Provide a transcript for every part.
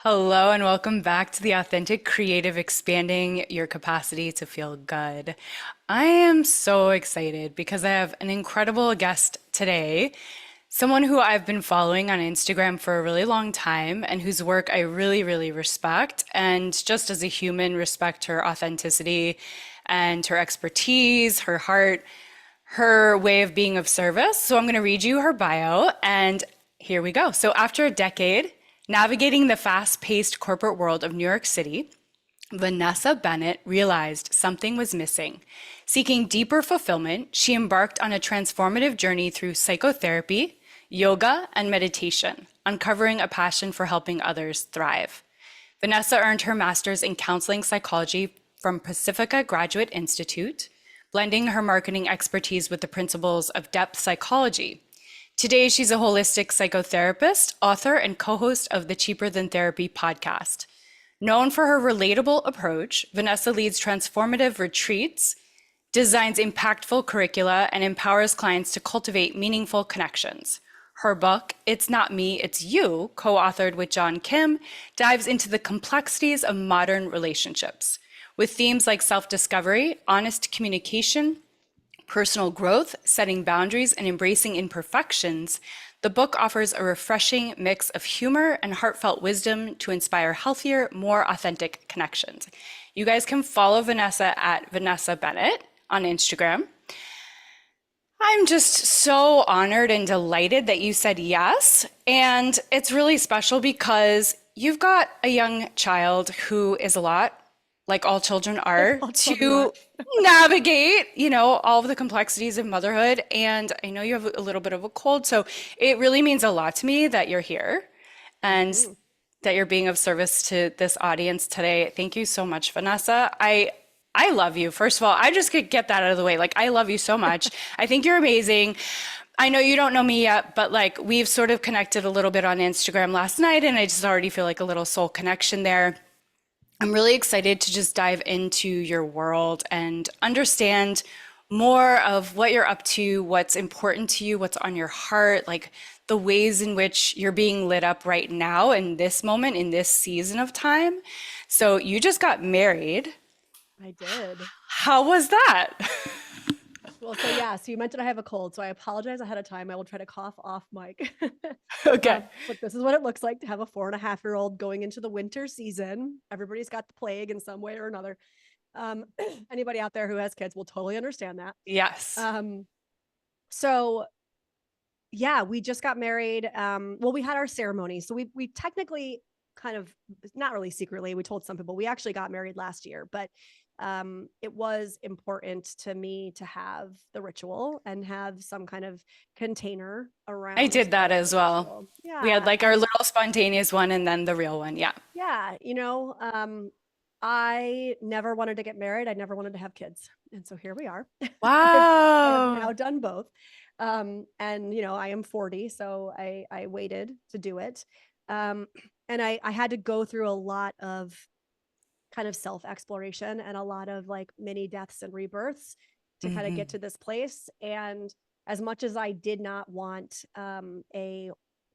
Hello and welcome back to the Authentic Creative Expanding Your Capacity to Feel Good. I am so excited because I have an incredible guest today, someone who I've been following on Instagram for a really long time and whose work I really, really respect. And just as a human, respect her authenticity and her expertise, her heart, her way of being of service. So I'm going to read you her bio and here we go. So after a decade navigating the fast-paced corporate world of New York City, Vanessa Bennett realized something was missing. Seeking deeper fulfillment, she embarked on a transformative journey through psychotherapy, yoga, and meditation, uncovering a passion for helping others thrive. Vanessa earned her master's in counseling psychology from Pacifica Graduate Institute, blending her marketing expertise with the principles of depth psychology. Today, she's a holistic psychotherapist, author, and co-host of the Cheaper Than Therapy podcast. Known for her relatable approach, Vanessa leads transformative retreats, designs impactful curricula, and empowers clients to cultivate meaningful connections. Her book, It's Not Me, It's You, co-authored with John Kim, dives into the complexities of modern relationships, with themes like self-discovery, honest communication, personal growth, setting boundaries, and embracing imperfections. The book offers a refreshing mix of humor and heartfelt wisdom to inspire healthier, more authentic connections. You guys can follow Vanessa at Vanessa Bennett on Instagram. I'm just so honored and delighted that you said yes. And it's really special because you've got a young child who is a lot, like all children are, I'll tell you to what. navigate, all of the complexities of motherhood. And I know you have a little bit of a cold, so it really means a lot to me that you're here and Mhm. that you're being of service to this audience today. Thank you so much, Vanessa. I love you. First of all, I just could get that out of the way. Like, I love you so much. I think you're amazing. I know you don't know me yet, but like we've sort of connected a little bit on Instagram last night, and I just already feel like a little soul connection there. I'm really excited to just dive into your world and understand more of what you're up to, what's important to you, what's on your heart, like the ways in which you're being lit up right now in this moment, in this season of time. So you just got married. I did. How was that? Well, so you mentioned I have a cold, so I apologize ahead of time. I will try to cough off mic. Okay. But this is what it looks like to have a 4.5-year-old going into the winter season. Everybody's got the plague in some way or another. Um, Anybody out there who has kids will totally understand that. Yes. Um, so yeah, we just got married. Well, we had our ceremony. So we technically kind of not really secretly, we told some people we actually got married last year, but it was important to me to have the ritual and have some kind of container I around did that as the well. ritual. We had Yeah. like our And little spontaneous one and then the real one. Yeah. yeah, I never wanted to get married. I never wanted to have kids. And so here we are. I have Wow. now done both. And I am 40, so I waited to do it. Um, and I had to go through a lot of kind of self exploration and a lot of like mini deaths and rebirths to kind of get Mhm. to this place. And as much as I did not want a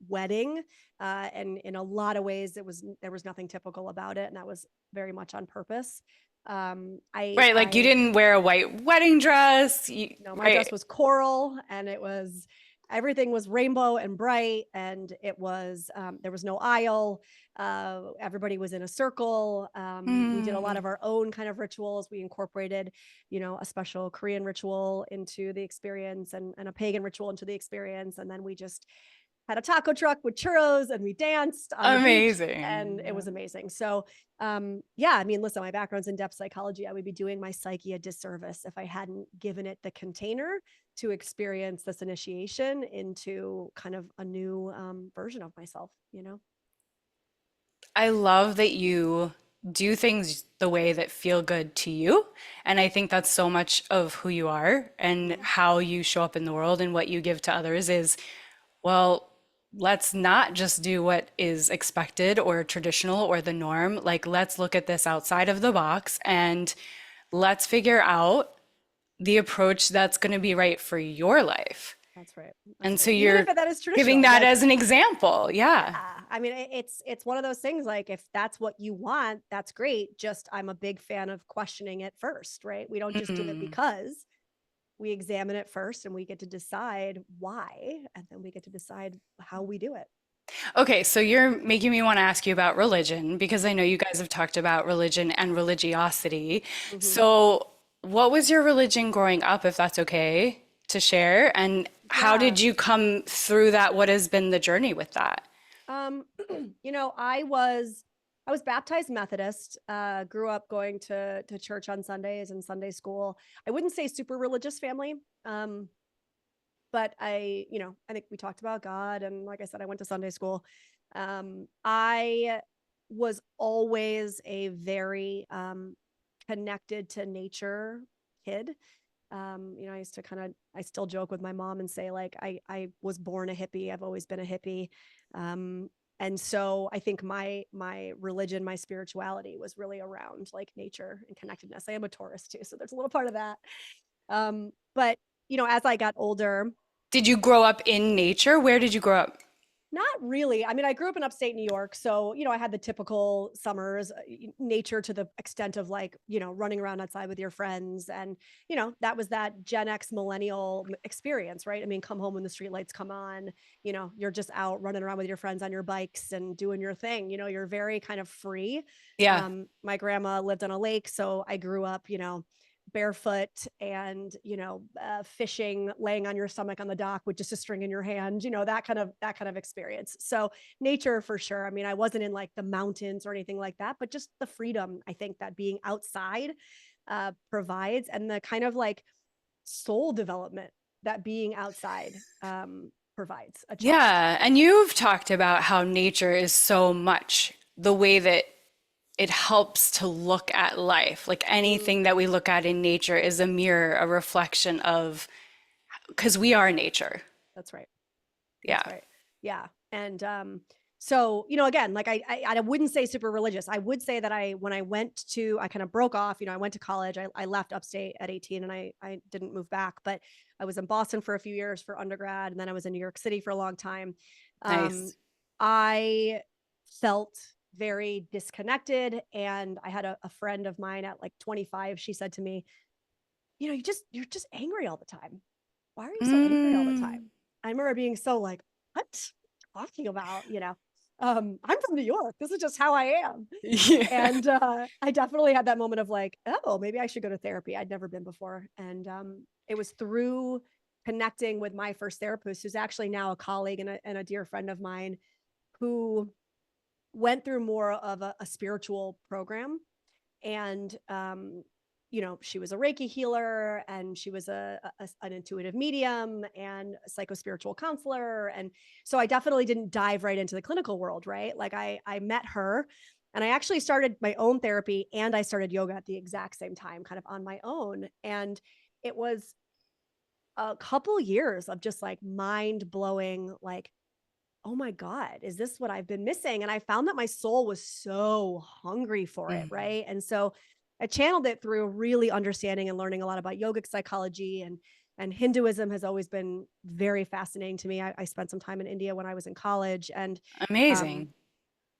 wedding, and in a lot of ways there was nothing typical about it, and that was very much on purpose. Right, like you I didn't wear a white wedding dress. My Right. dress was coral, and everything was rainbow and bright, and there was no aisle. Everybody was in a circle. We did a lot Mm. of our own kind of rituals. We incorporated, a special Korean ritual into the experience, and a pagan ritual into the experience. And then we just had a taco truck with churros, and we danced on the beach, and it was Amazing. amazing. So yeah, I mean, listen, my background's in depth psychology. I would be doing my psyche a disservice if I hadn't given it the container to experience this initiation into kind of a new version of myself. I love that you do things the way that feel good to you. And I think that's so much of who you are and Mhm. how you show up in the world and what you give to others is, well, let's not just do what is expected or traditional or the norm. Like, let's look at this outside of the box and let's figure out the approach that's going to be right for your life. That's right. That's And so right. Even if you're that is giving traditional, that like, as an example. yeah, Yeah. I mean, it's one of those things like if that's what you want, that's great. Just I'm a big fan of questioning it first, right? We don't just do it Mm. because we examine it first and we get to decide why, and then we get to decide how we do it. Okay, so you're making me want to ask you about religion because I know you guys have talked about religion and religiosity. Mm-hmm. So, what was your religion growing up, if that's okay to share? And how Yeah. did you come through that? What has been the journey with that? Um, I was baptized Methodist, grew up going to church on Sundays and Sunday school. I wouldn't say super religious family. Um, but I think we talked about God, and like I said, I went to Sunday school. I was always a very connected to nature kid. I used to I still joke with my mom and say like I was born a hippie. I've always been a hippie. Um, and so I think my religion, my spirituality was really around like nature and connectedness. I am a Taurus too, so there's a little part of that. But as I got older, Did you grow up in nature? Where did you grow up? not really. I mean, I grew up in upstate New York. So, I had the typical summers, nature to the extent of like, running around outside with your friends. And, that was that Gen X millennial experience, right? I mean, come home when the streetlights come on, you're just out running around with your friends on your bikes and doing your thing. You're very kind of free. Yeah. My grandma lived on a lake. So I grew up, barefoot and fishing, laying on your stomach on the dock with just a string in your hand, that kind of experience. So nature for sure. I mean, I wasn't in like the mountains or anything like that, but just the freedom I think that being outside provides, and the kind of like soul development that being outside provides a child. Yeah. And you've talked about how nature is so much the way that it helps to look at life. Like Mm, anything that we look at in nature is a mirror, a reflection of, because we are nature. that's right. Yeah. That's right. Yeah. And so, again, like I wouldn't say super religious. I would say that when I kind of broke off, I went to college. I left upstate at 18 and I didn't move back, but I was in Boston for a few years for undergrad. And then I was in New York City for a long time. Um, Nice. I felt very disconnected. And I had a friend of mine at like 25. She said to me, you're just angry all the time. Why are you so angry all the time? Mm. I remember being so like, what talking about, I'm from New York. This is just how I am. Yeah. And I definitely had that moment of like, oh, maybe I should go to therapy. I'd never been before. And it was through connecting with my first therapist, who's actually now a colleague and a dear friend of mine, who went through more of a spiritual program. And she was a Reiki healer, and she was an intuitive medium and a psychospiritual counselor. And so I definitely didn't dive right into the clinical world, right? Like I met her, and I actually started my own therapy, and I started yoga at the exact same time, kind of on my own. And it was a couple years of just like mind blowing, like, oh my God, is this what I've been missing? And I found that my soul was so hungry for it. Mm. Right. And so I channeled it through really understanding and learning a lot about yogic psychology, and Hinduism has always been very fascinating to me. I spent some time in India when I was in college, and um, Amazing.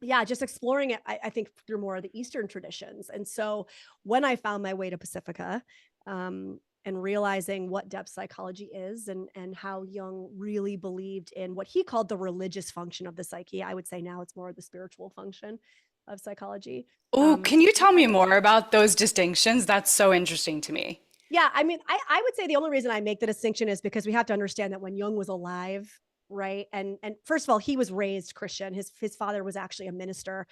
yeah, just exploring it, I think through more of the Eastern traditions. And so when I found my way to Pacifica, and realizing what depth psychology is, and how Jung really believed in what he called the religious function of the psyche, I would say now it's more of the spiritual function of psychology. Oh, can you I tell me kind of more about those distinctions? That's so interesting to me. Yeah, I mean, I would say the only reason I make the distinction is because we have to understand that when Jung was alive, right? And first of all, he was raised Christian. His father was actually a minister.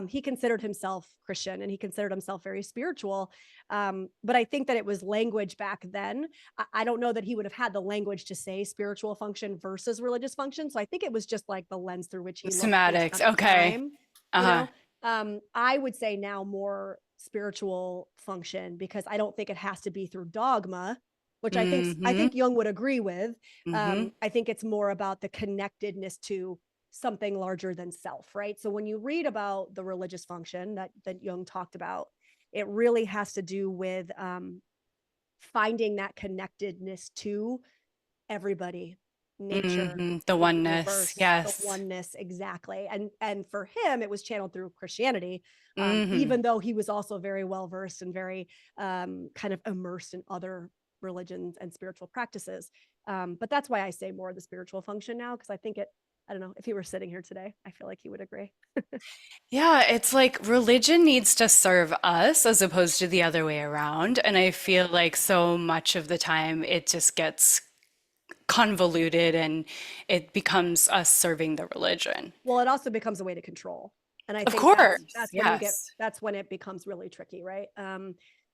He considered himself Christian, and he considered himself very spiritual. But I think that it was language back then. I don't know that he would have had the language to say spiritual function versus religious function. So I think it was just like the lens through which he looked based Somatics. on the Okay. time, you Uh-huh. know. I would say now more spiritual function, because I don't think it has to be through dogma, which I think Mm-hmm. Jung would agree with. Mm-hmm. I think it's more about the connectedness to something larger than self, right? So when you read about the religious function that Jung talked about, it really has to do with finding that connectedness to everybody, nature, The the oneness. universe, the Yes. oneness, exactly. And for him, it was channeled through Christianity, Hmm. even though he was also very well versed and very kind of immersed in other religions and spiritual practices. But that's why I say more of the spiritual function now, because I think it. I don't know if he were sitting here today, I feel like he would agree. Yeah, it's like religion needs to serve us as opposed to the other way around. And I feel like so much of the time it just gets convoluted and it becomes us serving the religion. Well, it also becomes a way to control. And I Of think course. that's when you get Yes. that's when it becomes really tricky, right?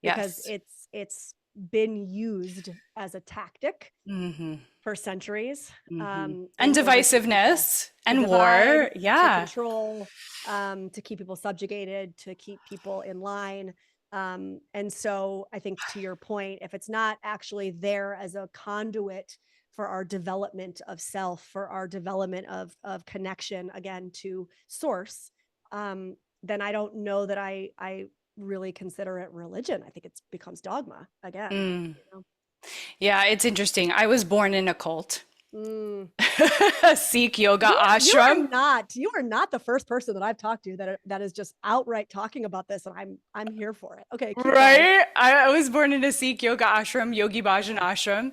Because Yes. it's been used as a tactic Hmm. for centuries Hmm. in And order to control, divisiveness to and divide, war. to Yeah. control, to keep people subjugated, to keep people in line. And so I think to your point, if it's not actually there as a conduit for our development of self, for our development of connection again to source, then I don't know that I really consider it religion. I think it becomes dogma again. Mm. You know? Yeah, it's interesting. I was born in a cult, Mm. a Sikh yoga ashram. You are not the first person that I've talked to that is just outright talking about this, and I'm here for it. Okay, keep going. Right? I was born in a Sikh yoga ashram, Yogi Bhajan Okay, ashram.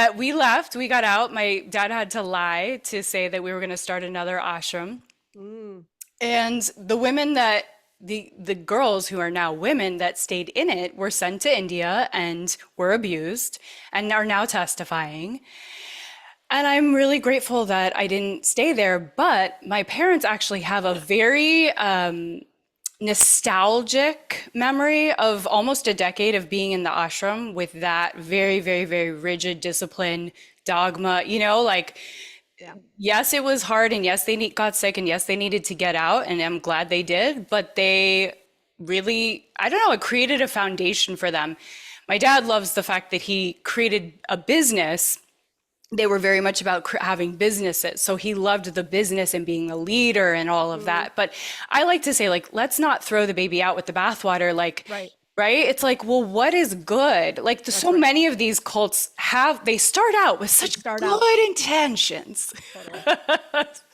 okay. We left, we got out. My dad had to lie to say that we were going to start another ashram. Mm. And the women that the girls who are now women that stayed in it were sent to India and were abused and are now testifying. And I'm really grateful that I didn't stay there, but my parents actually have a very nostalgic memory of almost a decade of being in the ashram with that very, very, very rigid discipline, dogma, like Yeah. yes, it was hard, and yes, got sick, and yes, they needed to get out, and I'm glad they did, but they really, I don't know, it created a foundation for them. My dad loves the fact that he created a business. They were very much about having businesses. So he loved the business and being a leader and all of Mm. that. But I like to say, like, let's not throw the baby out with the bathwater. Like, Right. right? It's like, well, what is good? Like, That's so right. many of these cults they start out with They such start out good intentions, totally,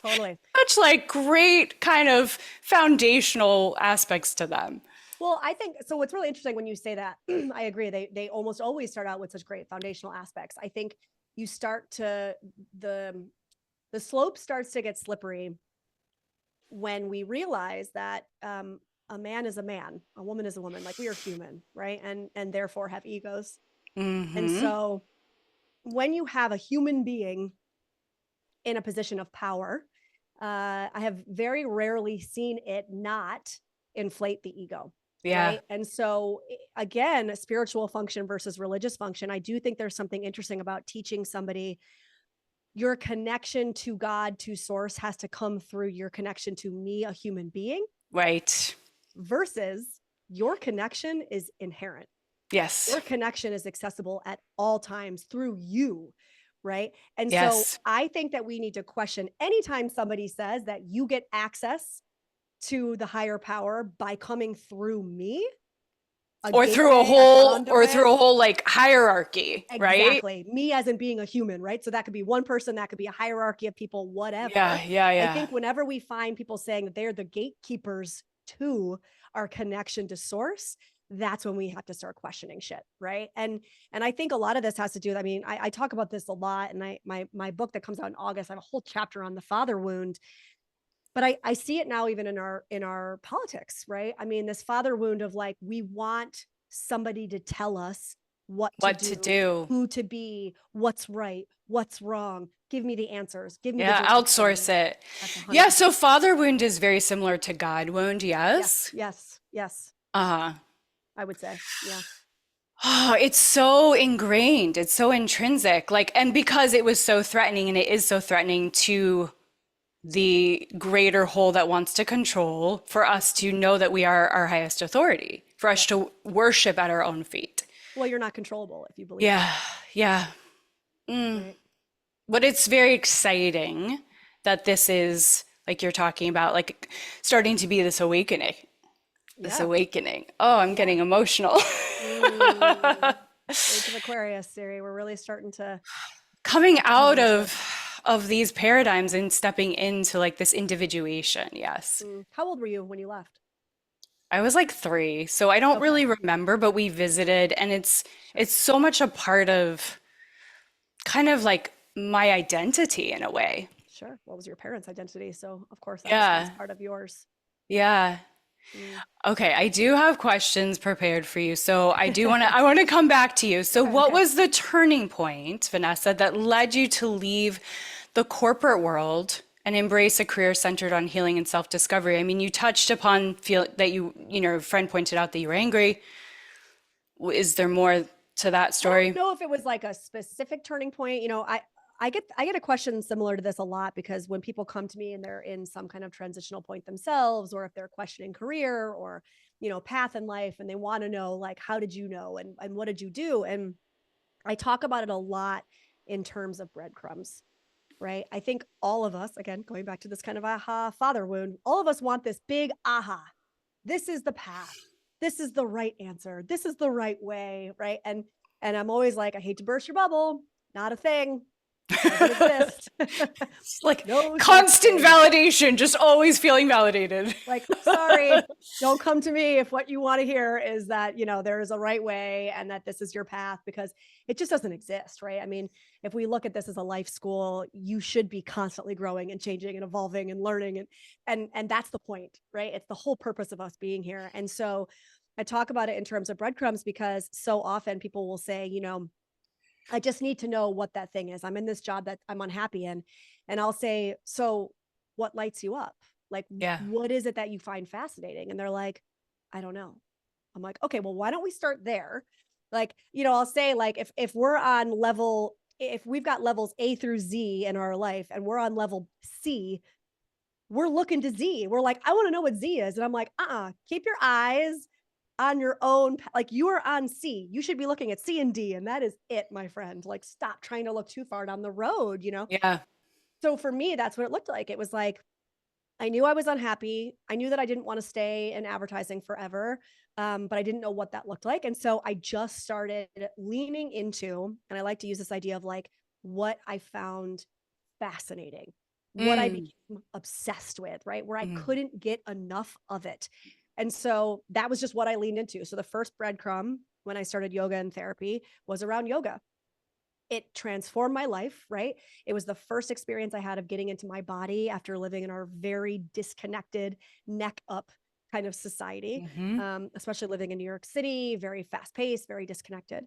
totally. such like great kind of foundational aspects to them. Well, I think so. What's really interesting when you say that, I agree. They almost always start out with such great foundational aspects. I think you start to the the slope starts to get slippery when we realize that a man is a man, a woman is a woman, like we are human, right? And therefore have egos. And Hmm. so when you have a human being in a position of power, I have very rarely seen it not inflate the ego. Yeah, Right. And so, again, spiritual function versus religious function, I do think there's something interesting about teaching somebody your connection to God, to source, has to come through your connection to me, a human being, right. versus your connection is inherent. Yes, Your connection is accessible at all times through you. Right. And so yes. I think that we need to question anytime somebody says that you get access to the higher power by coming through me, a Or through a gateway, a whole, or conduit. through a whole like hierarchy, right? Exactly. Me as in being a human, right? So that could be one person, that could be a hierarchy of people, Yeah, whatever. yeah, I yeah. think whenever we find people saying that they're the gatekeepers to our connection to source, that's when we have to start questioning shit, right? And I think a lot of this has to do. I mean, I talk about this a lot, and my book that comes out in August, I have a whole chapter on the father wound, but I see it now even in our politics, right? I mean, this father wound of like, we want somebody to tell us what to What to do, do. who to be, what's right, what's wrong. Give me the answers, give me the Yeah, direction. outsource it. That's Yeah, 100%. so father wound is very similar to God wound, Yes, yes. yes, yes. Uh-huh. I would say, yeah, Oh, it's so ingrained. It's so intrinsic. Like, and because it was so threatening and it is so threatening to the greater whole that wants to control, for us to know that we are our highest authority, for us yep. to worship at our own feet. Well, you're not controllable if you believe Yeah, that, yeah. right? But it's very exciting that this is, like you're talking about, like starting to be this awakening. This Yeah, awakening. Oh, I'm yeah. getting emotional. Mm. Age of Aquarius, Siri. We're really starting to. coming out Totally true. of these paradigms and stepping into like this individuation. Yes. How old were you when you left? I was like 3, so I don't Okay, really remember, but we visited and sure. it's so much a part of kind of like my identity in a way. Sure. What was your parents' identity? So, of course, that becomes Yeah. part of yours. Yeah. Mm. Okay, I do have questions prepared for you. So I want to come back to you. So Okay, what okay. was the turning point, Vanessa, that led you to leave the corporate world and embrace a career centered on healing and self-discovery? I mean, you touched upon feel that a friend pointed out that you were angry. Is there more to that I don't story? know if it was like a specific turning point. I get a question similar to this a lot because when people come to me and they're in some kind of transitional point themselves, or if they're questioning career or path in life, and they want to know like how did you know and what did you do? And I talk about it a lot in terms of breadcrumbs, right? I think all of us, again, going back to this kind of aha father wound, all of us want this big aha. This is the path. This is the right answer. This is the right way, right? And I'm always like, I hate to burst your bubble, not a thing. Doesn't exist. It's like No such constant thing. validation, just always feeling validated. Like, sorry, don't come to me if what you want to hear is that, there is a right way and that this is your path, because it just doesn't exist, right? I mean, if we look at this as a life school, you should be constantly growing and changing and evolving and learning. And that's the point, right? It's the whole purpose of us being here. And so I talk about it in terms of breadcrumbs because so often people will say, I just need to know what that thing is. I'm in this job that I'm unhappy in. And I'll say, so what lights you up? Like, Yeah. what is it that you find fascinating? And they're like, I don't know. I'm like, okay, well, why don't we start there? Like, I'll say like, if we're on level, if we've got levels A through Z in our life and we're on level C, we're looking to Z. We're like, I want to know what Z is. And I'm like, keep your eyes on your own. Like you are on C. You should be looking at C and D. And that is it, my friend. Like, stop trying to look too far down the road. Yeah. So for me, that's what it looked like. It was like, I knew I was unhappy. I knew that I didn't want to stay in advertising forever, but I didn't know what that looked like. And so I just started leaning into, and I like to use this idea of like what I found fascinating, what I Mm. became obsessed with, right? Where I Mm. couldn't get enough of it. And so that was just what I leaned into. So the first breadcrumb when I started yoga and therapy was around yoga. It transformed my life, right? It was the first experience I had of getting into my body after living in our very disconnected, neck up kind of society, Mm-hmm. especially living in New York City, very fast paced, very disconnected.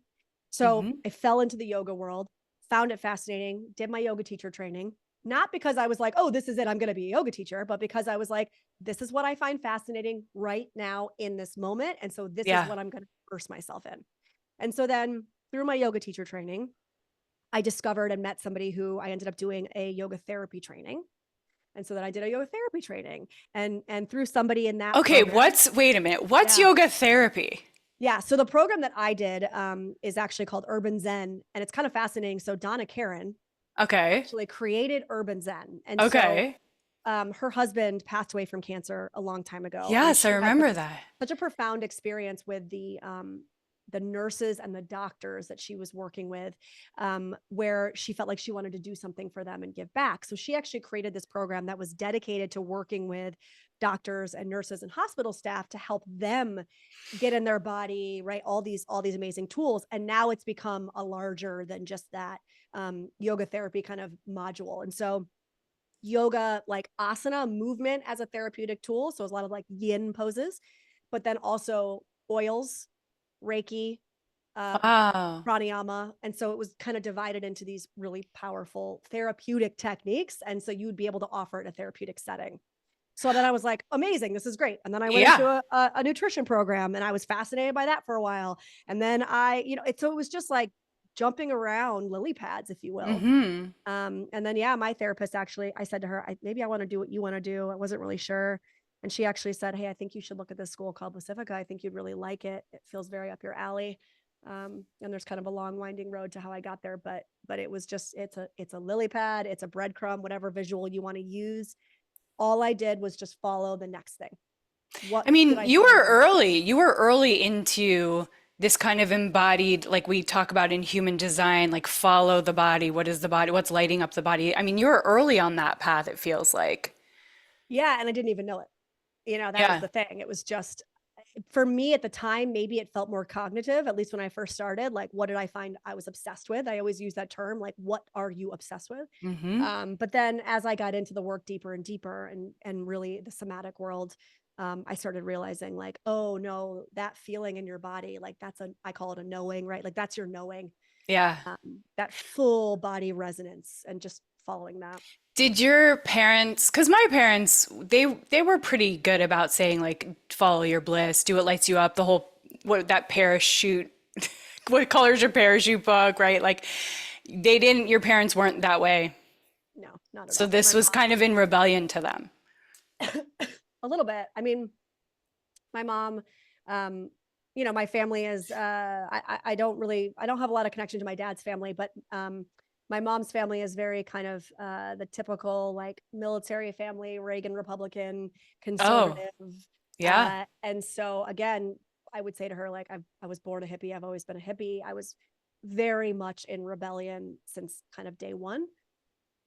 So Mm-hmm. I fell into the yoga world, found it fascinating, did my yoga teacher training, not because I was like, oh, this is it, I'm going to be a yoga teacher, but because I was like, this is what I find fascinating right now in this moment. And so this is Yeah. what I'm going to immerse myself in. And so then through my yoga teacher training, I discovered and met somebody who I ended up doing a yoga therapy training. And so then I did a yoga therapy training and through somebody in that Okay, program. wait a minute. What's Yeah. yoga therapy? Yeah. So the program that I did is actually called Urban Zen. And it's kind of fascinating. So Donna Karen Okay. actually created Urban Zen. And so Okay. her husband passed away from cancer a long time ago. And Yes, I she had remember that. such a profound experience with the nurses and the doctors that she was working with, where she felt like she wanted to do something for them and give back. So she actually created this program that was dedicated to working with doctors and nurses and hospital staff to help them get in their body, right? All these amazing tools. And now it's become a larger than just that yoga therapy kind of module. And so yoga, like asana movement as a therapeutic tool. So it's a lot of like yin poses, but then also oils, Reiki, uh, Wow. pranayama. And so it was kind of divided into these really powerful therapeutic techniques. And so you would be able to offer it in a therapeutic setting. So then I was like, amazing, this is great. And then I went into Yeah. a nutrition program and I was fascinated by that for a while. And then so it was just like jumping around lily pads, if you will. Mm-hmm. And then, yeah, my therapist actually, I said to her, maybe I want to do what you want to do. I wasn't really sure. And she actually said, hey, I think you should look at this school called Pacifica. I think you'd really like it. It feels very up your alley. And there's kind of a long winding road to how I got there, but it was just, it's a lily pad, it's a breadcrumb, whatever visual you want to use. All I did was just follow the next thing. What I did mean, I find next? you were early into this kind of embodied, like we talk about in human design, like follow the body. What is the body? What's lighting up the body? I mean, you're early on that path, it feels like. Yeah, and I didn't even know it. That was Yeah. the thing. It was just for me at the time, maybe it felt more cognitive, at least when I first started. Like, what did I find I was obsessed with? I always use that term, like, what are you obsessed with? Mm-hmm. But then as I got into the work deeper and deeper and really the somatic world, I started realizing like, oh no, that feeling in your body, like I call it a knowing, right? Like that's your knowing, Yeah. that full body resonance and just following that. Did your parents, because my parents, they were pretty good about saying like follow your bliss, do what lights you up, the whole what that parachute, what color is your parachute book, right? Like they didn't, your parents weren't that way. No, not at So all. this My was kind of in rebellion to them. mom, a little bit. I mean, my mom, um, my family is, I don't really, I don't have a lot of connection to my dad's family, but my mom's family is very kind of the typical like military family, Reagan Republican, Oh, conservative. yeah. And so again, I would say to her, like, I was born a hippie. I've always been a hippie. I was very much in rebellion since kind of day one.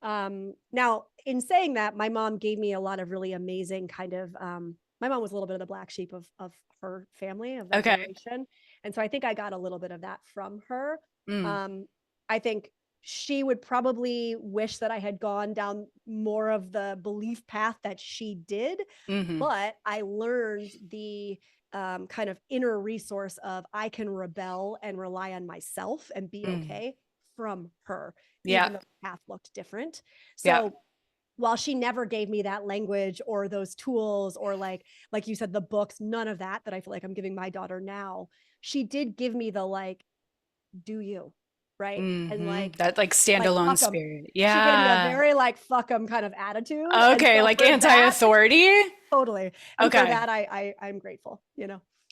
Now, in saying that, my mom gave me a lot of really amazing kind of. My mom was a little bit of the black sheep of her family of that Okay. generation, and so I think I got a little bit of that from her. Mm, Um, I think she would probably wish that I had gone down more of the belief path that she did, mm-hmm. but I learned the kind of inner resource of I can rebel and rely on myself and be Mm. okay from her, Yeah. even though the path looked different. Yeah. So while she never gave me that language or those tools or like you said, the books, none of that I feel like I'm giving my daughter now, she did give me the like, do you, right? And Mm-hmm. That like standalone fuck them. spirit. She gave me a Yeah. very like fuck them kind of attitude. And Okay, so like for that, anti-authority. totally. And for Okay. that, I'm grateful.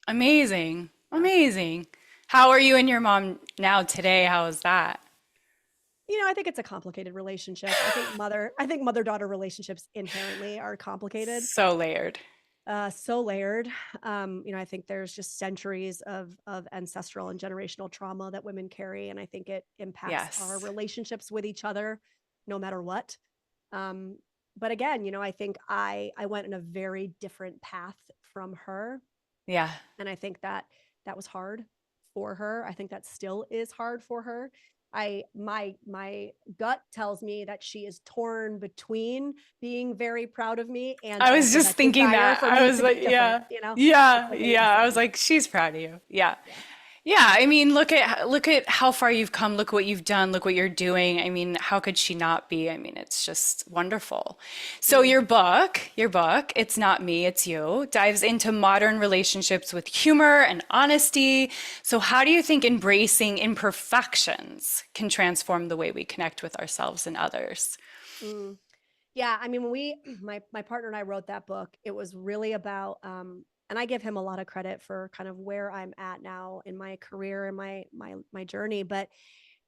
Amazing. Yeah. Amazing. How are you and your mom now today? How is that? I think it's a complicated relationship. I think mother-daughter relationships inherently are complicated. So layered. So layered. I think there's just centuries of ancestral and generational trauma that women carry, and I think it impacts our Yes. relationships with each other, no matter what. Um, but again, I think I went in a very different path from her, Yeah. and I think that was hard for her. I think that still is hard for her. My gut tells me that she is torn between being very proud of me and I was also just that thinking desire that. for I me was to be like, different. yeah. It's Yeah. like an Yeah. I was and. like, she's proud of you. Yeah. Yeah. Yeah, I mean, look at how far you've come. Look what you've done. Look what you're doing. I mean, how could she not be? I mean, it's just wonderful. So Mm. your book, It's Not Me, It's You, dives into modern relationships with humor and honesty. So how do you think embracing imperfections can transform the way we connect with ourselves and others? Mm. Yeah, I mean, when my partner and I wrote that book, it was really about, and I give him a lot of credit for kind of where I'm at now in my career and my journey, but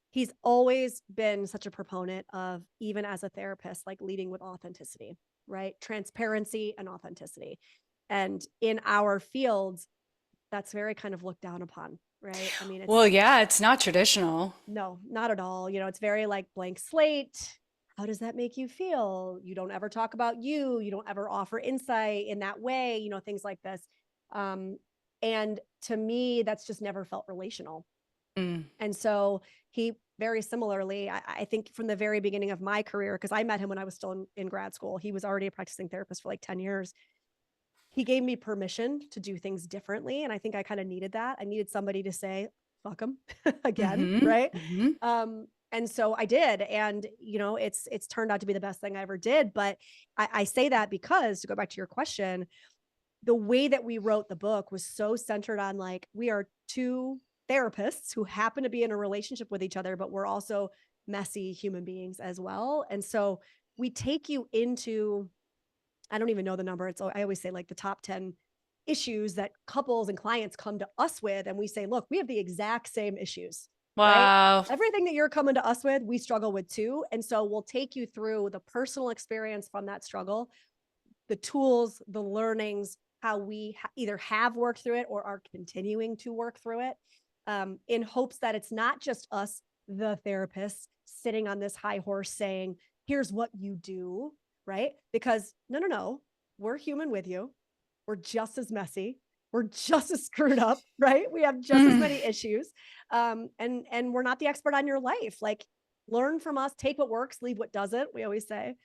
he's always been such a proponent of, even as a therapist, like leading with authenticity, right? Transparency and authenticity. And in our fields, that's very kind of looked down upon, right? I mean, Well, it's yeah, it's not traditional. no, not at all. It's very like blank slate. How does that make you feel? You don't ever talk about you. You don't ever offer insight in that way, things like this. Um, and to me, that's just never felt relational. Mm, And so he very similarly, I think from the very beginning of my career, because I met him when I was still in grad school, he was already a practicing therapist for like 10 years. He gave me permission to do things differently. And I think I kind of needed that. I needed somebody to say, fuck him again. mm-hmm, Right. mm-hmm. And so I did. And, it's turned out to be the best thing I ever did. But I say that because, to go back to your question, the way that we wrote the book was so centered on like, we are two therapists who happen to be in a relationship with each other, but we're also messy human beings as well. And so we take you into, I don't even know the number. I always say like the top 10 issues that couples and clients come to us with. And we say, look, we have the exact same issues, right? Wow. Everything that you're coming to us with, we struggle with too. And so we'll take you through the personal experience from that struggle, the tools, the learnings, how we either have worked through it or are continuing to work through it. in hopes that it's not just us, the therapists, sitting on this high horse saying, here's what you do, right? Because no, we're human with you. We're just as messy. We're just as screwed up, right? We have just as Mm. many issues. And we're not the expert on your life. Like, learn from us, take what works, leave what doesn't, we always say.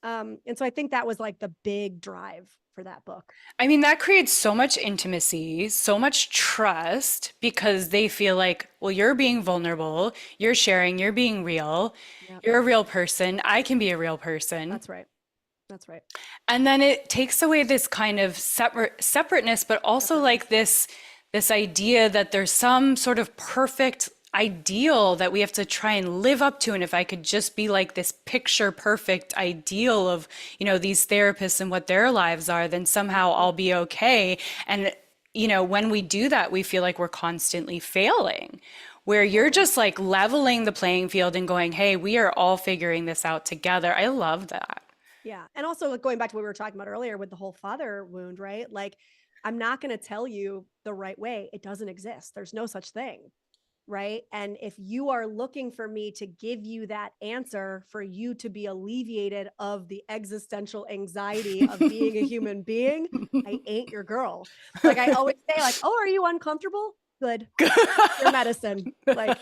And so I think that was like the big drive for that book. I mean, that creates so much intimacy, so much trust because they feel like, well, you're being vulnerable, you're sharing, you're being real, Yeah, you're a real person, I can be a real person. that's right. That's right. And then it takes away this kind of separateness, but also Separateness. like this idea that there's some sort of perfect ideal that we have to try and live up to. And if I could just be like this picture perfect ideal of, these therapists and what their lives are, then somehow Mhm. I'll be okay. And when we do that, we feel like we're constantly failing. Where you're Totally. just like leveling the playing field and going, hey, we are all figuring this out together. I love that. Yeah. And also, like, going back to what we were talking about earlier with the whole father wound, right? Like, I'm not going to tell you the right way. It doesn't exist. There's no such thing. Right. And if you are looking for me to give you that answer for you to be alleviated of the existential anxiety of being a human being, I ain't your girl. Like, I always say, like, oh, are you uncomfortable? Good. Your medicine. Like,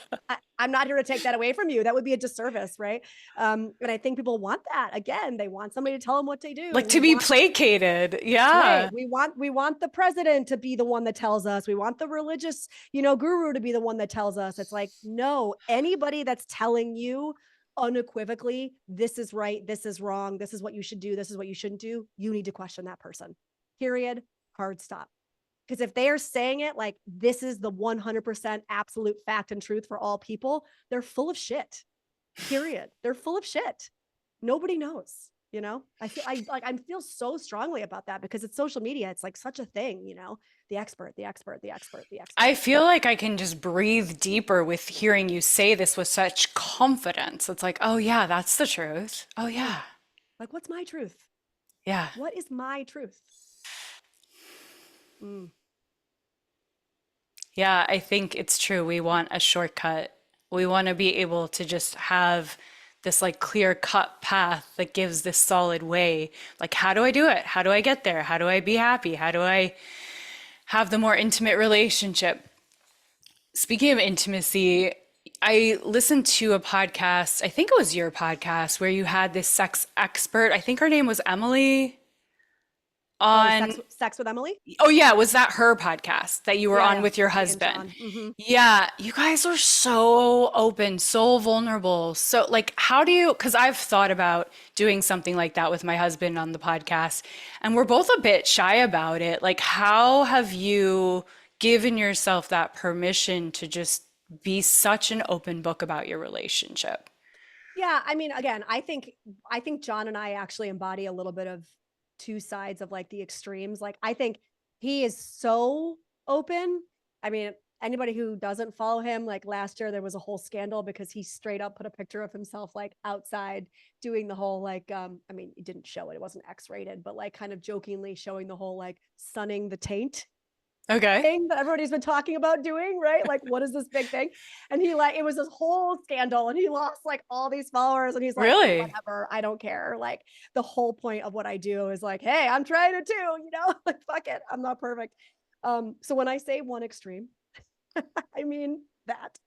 I'm not here to take that away from you. That would be a disservice, right? And I think people want that. Again, they want somebody to tell them what to do. Like We to be want placated. That's right. Yeah. We want the president to be the one that tells us. We want the religious, guru to be the one that tells us. It's like, no, anybody that's telling you unequivocally, this is right, this is wrong, this is what you should do, this is what you shouldn't do, you need to question that person. Period. Hard stop. Because if they are saying it like this is the 100% absolute fact and truth for all people, they're full of shit. Period. They're full of shit. Nobody knows, I feel so strongly about that because it's social media. It's like such a thing, the expert, the expert, the expert, the I expert. feel like I can just breathe deeper with hearing you say this with such confidence. It's like, oh, yeah, that's the truth. Oh, Yeah. yeah. Like, what's my truth? Yeah. What is my truth? Mm. Yeah. I think it's true. We want a shortcut. We want to be able to just have this like clear cut path that gives this solid way. Like, how do I do it? How do I get there? How do I be happy? How do I have the more intimate relationship? Speaking of intimacy, I listened to a podcast, I think it was your podcast, where you had this sex expert. I think her name was Emily Oh, on, sex with Emily? oh yeah, was that her podcast that you were Yeah, on yeah. with your She and husband? John. Hmm. Yeah, you guys are so open, so vulnerable. So, like, how do you, because I've thought about doing something like that with my husband on the podcast, and we're both a bit shy about it. Like, how have you given yourself that permission to just be such an open book about your relationship? Yeah, I mean, again, I think John and I actually embody a little bit of two sides of like the extremes. Like, I think he is so open. I mean, anybody who doesn't follow him, like last year there was a whole scandal because he straight up put a picture of himself like outside doing the whole like I mean, it didn't show it. It wasn't X-rated, but like kind of jokingly showing the whole like sunning the taint Okay. thing that everybody's been talking about doing, right? Like, what is this big thing? And he like, it was this whole scandal and he lost like all these followers and he's like, Really? whatever, I don't care. Like, the whole point of what I do is like, hey, I'm trying it too, like, fuck it, I'm not perfect. So when I say one extreme, I mean that.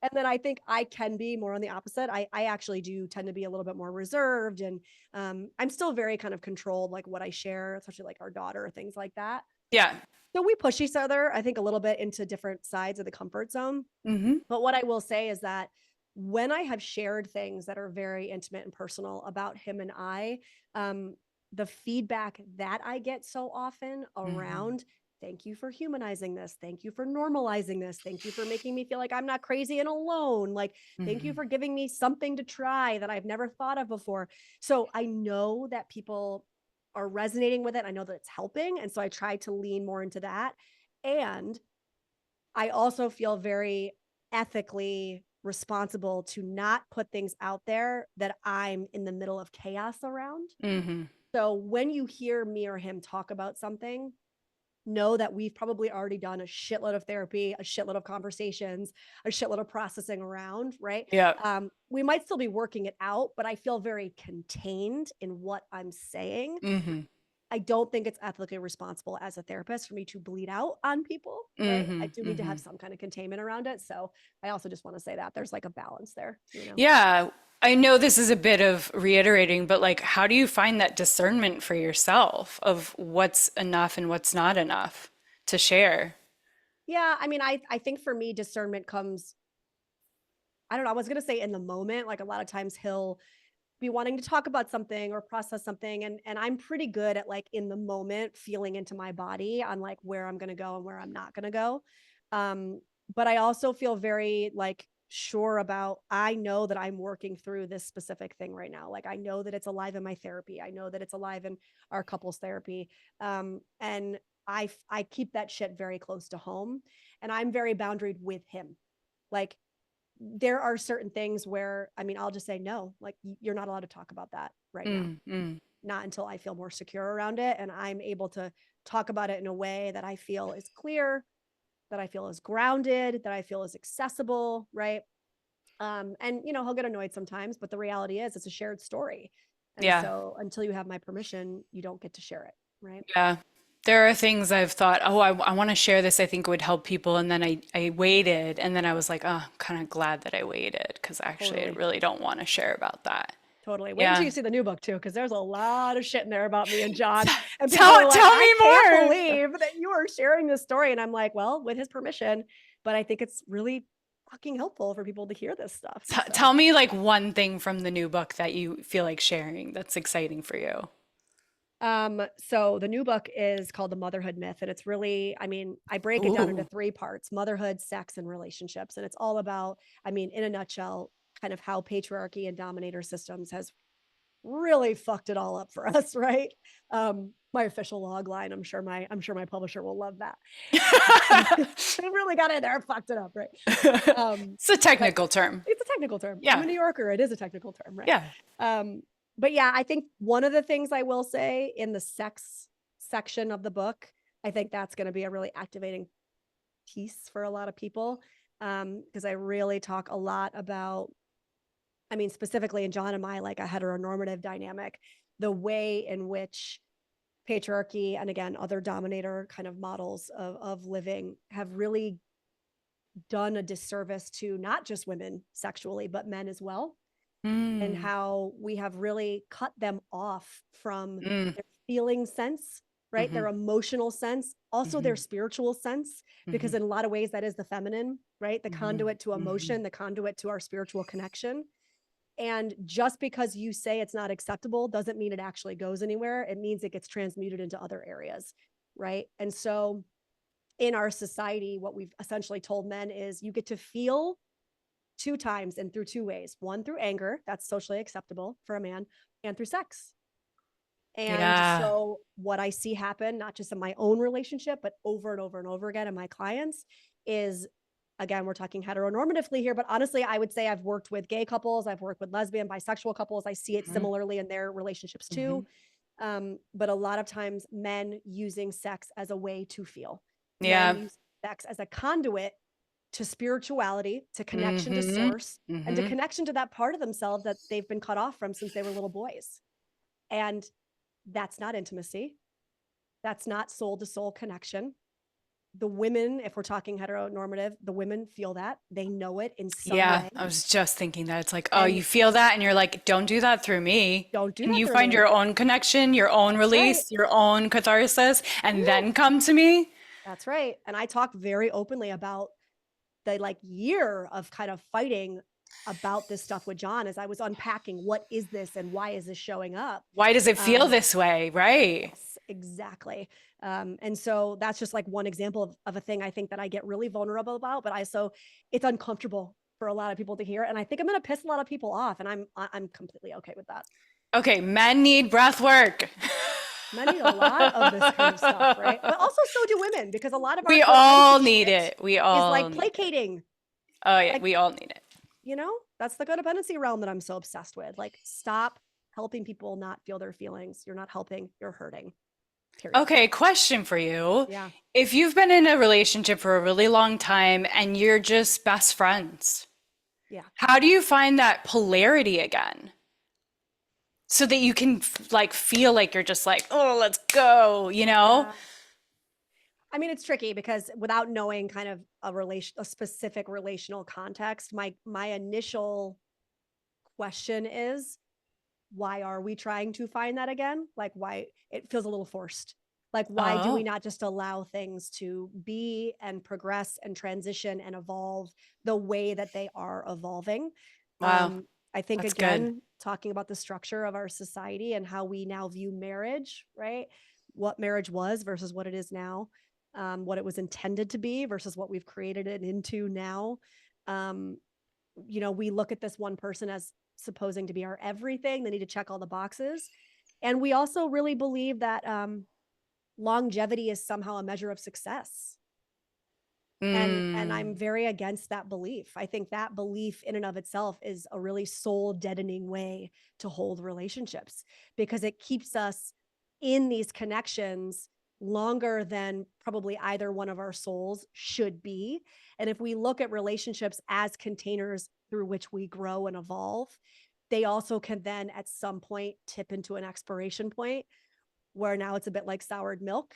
And then I think I can be more on the opposite. I actually do tend to be a little bit more reserved and I'm still very kind of controlled, like what I share, especially like our daughter, things like that. Yeah. So we push each other, I think, a little bit into different sides of the comfort zone. Hmm. But what I will say is that when I have shared things that are very intimate and personal about him and I, um, the feedback that I get so often Hmm. around, thank you for humanizing this. Thank you for normalizing this. Thank you for making me feel like I'm not crazy and alone. Like, thank you Hmm. for giving me something to try that I've never thought of before. So I know that people are resonating with it. I know that it's helping. And so I try to lean more into that. And I also feel very ethically responsible to not put things out there that I'm in the middle of chaos around. Hmm. So when you hear me or him talk about something, know that we've probably already done a shitload of therapy, a shitload of conversations, a shitload of processing around, right? Yeah. We might still be working it out, but I feel very contained in what I'm saying. Mm-hmm. I don't think it's ethically responsible as a therapist for me to bleed out on people, right? I Mm-hmm. do need to Mm-hmm. have some kind of containment around it. So I also just want to say that there's like a balance there, you know? Yeah. I know this is a bit of reiterating, but like, how do you find that discernment for yourself of what's enough and what's not enough to share? Yeah. I mean, I think for me, discernment comes, I don't know, I was going to say in the moment, like a lot of times he'll be wanting to talk about something or process something, and I'm pretty good at like in the moment feeling into my body on like where I'm going to go and where I'm not going to go. um but I also feel very like sure about, I know that I'm working through this specific thing right now. Like I know that it's alive in my therapy, I know that it's alive in our couples therapy. And I keep that shit very close to home, and I'm very boundaried with him. Like there are certain things where, I mean, I'll just say no, like you're not allowed to talk about that right now, Mm, mm. not until I feel more secure around it and I'm able to talk about it in a way that I feel is clear, that I feel is grounded, that I feel is accessible, right? And you know, he'll get annoyed sometimes, but the reality is it's a shared story. And Yeah. so until you have my permission, you don't get to share it, right? Yeah. There are things I've thought, oh, I want to share this. I think it would help people. And then I waited. And then I was like, oh, I'm kind of glad that I waited because actually I Totally. really don't want to share about that. Totally. Wait until Yeah. you see the new book too, because there's a lot of shit in there about me and John. T- And people Tell are like, tell I me can't more. believe that you are sharing this story. And I'm like, well, with his permission, but I think it's really fucking helpful for people to hear this stuff. So Tell me like one thing from the new book that you feel like sharing that's exciting for you. so the new book is called The Motherhood Myth. And it's really, I mean, I break it down into Ooh. three parts: motherhood, sex, and relationships. And it's all about, I mean, in a nutshell, kind of how patriarchy and dominator systems has really fucked it all up for us, right? My official log line. I'm sure my publisher will love that. They really got in there and fucked it up, right? It's a But technical term. it's a technical term. I'm Yeah. a New Yorker. It is a technical term, right? Yeah. Um, but yeah, I think one of the things I will say in the sex section of the book, I think that's going to be a really activating piece for a lot of people. Because I really talk a lot about, I mean, specifically in John and my like a heteronormative dynamic, the way in which patriarchy and again other dominator kind of models of living have really done a disservice to not just women sexually but men as well, and Mm, how we have really cut them off from mm, their feeling sense, right? mm-hmm, Their emotional sense, also their mm-hmm, spiritual sense, mm-hmm, because in a lot of ways that is the feminine, right? The mm-hmm, conduit to mm-hmm. emotion, the conduit to our spiritual connection. And just because you say it's not acceptable doesn't mean it actually goes anywhere. It means it gets transmuted into other areas, right? And so in our society, what we've essentially told men is you get to feel two times and through two ways: one through anger, that's socially acceptable for a man, and through sex. And Yeah. so, what I see happen, not just in my own relationship, but over and over and over again in my clients, is again, we're talking heteronormatively here, but honestly, I would say I've worked with gay couples, I've worked with lesbian, bisexual couples. I see it Mm-hmm, similarly in their relationships mm-hmm. too. But a lot of times, men using sex as a way to feel, men Yeah. use sex as a conduit to spirituality, to connection to Mm-hmm, source, and to mm-hmm. connection to that part of themselves that they've been cut off from since they were little boys. And that's not intimacy. That's not soul to soul connection. The women, if we're talking heteronormative, the women feel that. They know it in some Yeah, way. I was just thinking that. It's like, oh, And you feel that, and you're like, don't do that through me. don't do Can that you through find me. your own connection, your own That's right. release, your own catharsis, and Woo, then come to me? that's right. And I talk very openly about the like year of kind of fighting about this stuff with John as I was unpacking what is this and why is this showing up. Why does it feel Um, this way? Right. Yes, exactly. And so that's just like one example of a thing I think that I get really vulnerable about, but it's uncomfortable for a lot of people to hear. And I think I'm going to piss a lot of people off, and I'm completely okay with that. Okay, men need breath work. Men need a lot of this kind of stuff, right? But also so do women, because a lot of our We codependency all need shit it. We is all like need it. placating. Oh yeah, Like, we all need it. that's the codependency realm that I'm so obsessed with. Like, stop helping people not feel their feelings. You're not helping, you're hurting. period. Okay, question for you. Yeah. If you've been in a relationship for a really long time and you're just best friends, Yeah. how do you find that polarity again? So that you can like feel like you're just like, oh, let's go, you know? Yeah. I mean, it's tricky because without knowing kind of a specific relational context, my initial question is, why are we trying to find that again? Like, why it feels a little forced. Like, why do we Oh, not just allow things to be and progress and transition and evolve the way that they are evolving? wow. I think, That's good. again, talking about the structure of our society and how we now view marriage, right? What marriage was versus what it is now, what it was intended to be versus what we've created it into now. Um, we look at this one person as supposing to be our everything. They need to check all the boxes. And we also really believe that longevity is somehow a measure of success. And I'm Mm. very against that belief. I think that belief in and of itself is a really soul deadening way to hold relationships because it keeps us in these connections longer than probably either one of our souls should be. And if we look at relationships as containers through which we grow and evolve, they also can then at some point tip into an expiration point where now it's a bit like soured milk.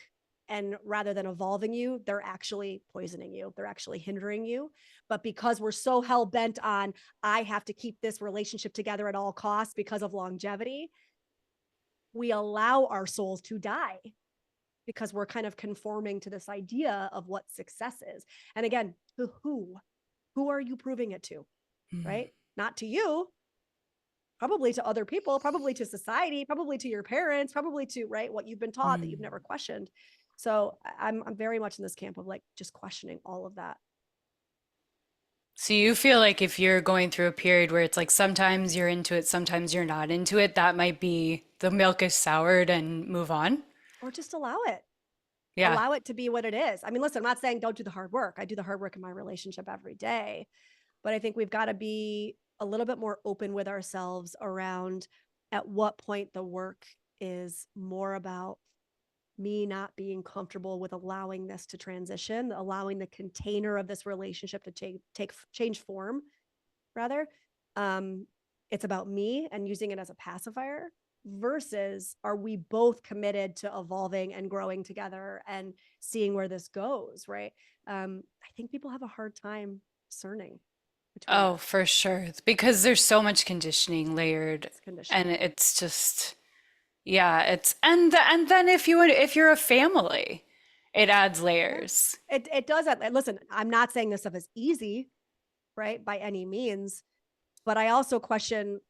And rather than evolving you, they're actually poisoning you. They're actually hindering you. But because we're so hell bent on, I have to keep this relationship together at all costs because of longevity, we allow our souls to die because we're kind of conforming to this idea of what success is. And again, to who? Who are you proving it to? Mm. Right? Not to you, probably to other people, probably to society, probably to your parents, probably to right what you've been taught that you've never Mm. questioned. So I'm very much in this camp of like just questioning all of that. So you feel like if you're going through a period where it's like sometimes you're into it, sometimes you're not into it, that might be the milk is soured and move on? Or just allow it. Yeah. Allow it to be what it is. I mean, listen, I'm not saying don't do the hard work. I do the hard work in my relationship every day, but I think we've got to be a little bit more open with ourselves around at what point the work is more about me not being comfortable with allowing this to transition, allowing the container of this relationship to change form, rather. Um, it's about me and using it as a pacifier versus are we both committed to evolving and growing together and seeing where this goes, right? I think people have a hard time discerning between Oh, that. for sure. It's because there's so much conditioning layered It's and conditioning. it's just yeah, it's and then if you're a family, it adds Yeah. layers. It does that. Listen, I'm not saying this stuff is easy, right? By any means. But I also question